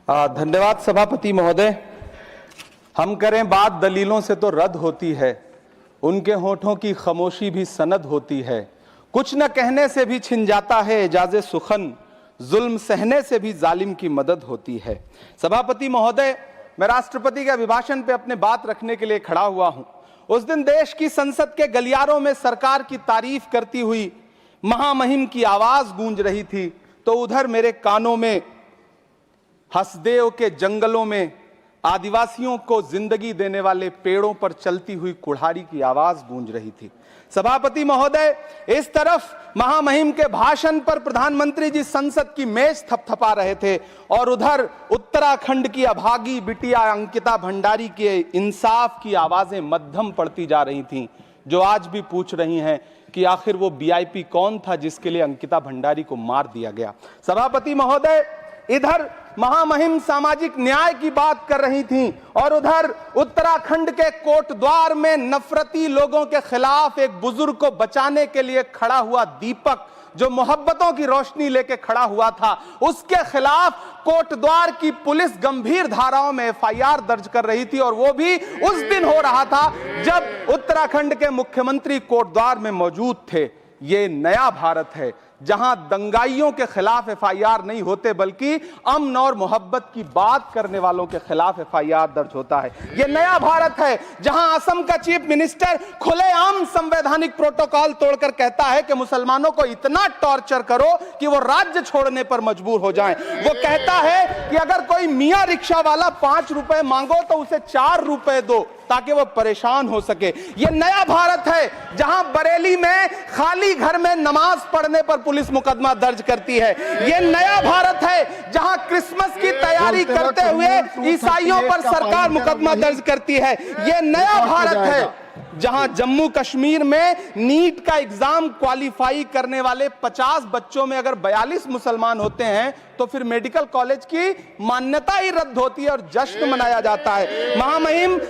धन्यवाद सभापति महोदय। हम करें बात दलीलों से तो रद्द होती है, उनके होठों की खामोशी भी सनद होती है। कुछ न कहने से भी छिन जाता है एजाज़े सुखन, जुल्म सहने से भी जालिम की मदद होती है। सभापति महोदय, मैं राष्ट्रपति के अभिभाषण पे अपने बात रखने के लिए खड़ा हुआ हूं। उस दिन देश की संसद के गलियारों में सरकार की तारीफ करती हुई महामहिम की आवाज गूंज रही थी, तो उधर मेरे कानों में हसदेव के जंगलों में आदिवासियों को जिंदगी देने वाले पेड़ों पर चलती हुई कुल्हाड़ी की आवाज गूंज रही थी। सभापति महोदय, इस तरफ महामहिम के भाषण पर प्रधानमंत्री जी संसद की मेज थपथपा रहे थे और उधर उत्तराखंड की अभागी बिटिया अंकिता भंडारी के इंसाफ की आवाजें मध्यम पड़ती जा रही थीं, जो आज भी पूछ रही हैं कि आखिर वो वीआईपी कौन था जिसके लिए अंकिता भंडारी को मार दिया गया। सभापति महोदय, इधर महामहिम सामाजिक न्याय की बात कर रही थीं और उधर उत्तराखंड के कोटद्वार में नफरती लोगों के खिलाफ एक बुजुर्ग को बचाने के लिए खड़ा हुआ दीपक, जो मोहब्बतों की रोशनी लेके खड़ा हुआ था, उसके खिलाफ कोटद्वार की पुलिस गंभीर धाराओं में एफआईआर दर्ज कर रही थी। और वो भी उस दिन हो रहा था जब उत्तराखंड के मुख्यमंत्री कोटद्वार में मौजूद थे। ये नया भारत है जहां दंगाइयों के खिलाफ एफआईआर नहीं होते, बल्कि अमन और मोहब्बत की बात करने वालों के खिलाफ एफआईआर दर्ज होता है। यह नया भारत है जहां असम का चीफ मिनिस्टर खुलेआम संवैधानिक प्रोटोकॉल तोड़कर कहता है कि मुसलमानों को इतना टॉर्चर करो कि वो राज्य छोड़ने पर मजबूर हो जाएं। वो कहता है कि अगर कोई मियां रिक्शा वाला 5 रुपए मांगो तो उसे 4 रुपए दो ताकि वो परेशान हो सके। यह नया भारत है जहां बरेली में खाली घर में नमाज पढ़ने पर पुलिस मुकदमा दर्ज करती है। यह नया भारत है जहां क्रिसमस की तैयारी करते हुए ईसाइयों पर सरकार मुकदमा दर्ज करती है। यह नया भारत है जहां जम्मू कश्मीर में नीट का एग्जाम क्वालिफाई करने वाले 50 बच्चों में अगर 42 मुसलमान होते हैं तो फिर मेडिकल कॉलेज की मान्यता ही रद्द होती है और जश्न मनाया जाता है। महामहिम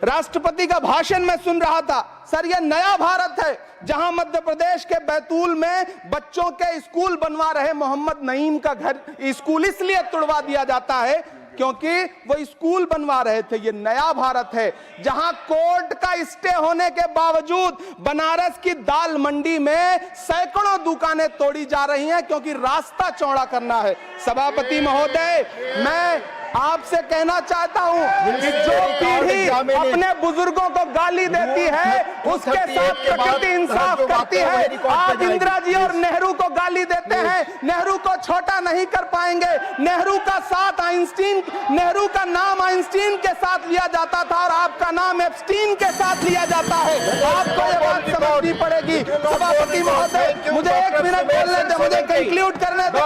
राष्ट्रपति का भाषण में सुन रहा था। सर, यह नया भारत है जहां मध्य प्रदेश के बैतूल में बच्चों के स्कूल बनवा रहे मोहम्मद नईम का घर स्कूल इसलिए तुड़वा दिया जाता है क्योंकि वो स्कूल बनवा रहे थे। ये नया भारत है जहां कोर्ट का स्टे होने के बावजूद बनारस की दाल मंडी में सैकड़ों दुकानें तोड़ी जा रही हैं क्योंकि रास्ता चौड़ा करना है। सभापति महोदय, मैं आपसे कहना चाहता हूं कि जो पीढ़ी अपने बुजुर्गों को गाली देती है उसके साथ प्रकृति इंसाफ करती है। आप इंदिरा जी और नेहरू को गाली देते हैं, नेहरू को छोटा नहीं कर पाएंगे। नेहरू का साथ आइंस्टीन, नेहरू का नाम आइंस्टीन के साथ लिया जाता था और आपका नाम एप्स्टीन के साथ लिया जाता है। आपको ये बात समझनी पड़ेगी। सभापति महोदय, मुझे 1 मिनट बोलने दे, मुझे कंक्लूड करने दे।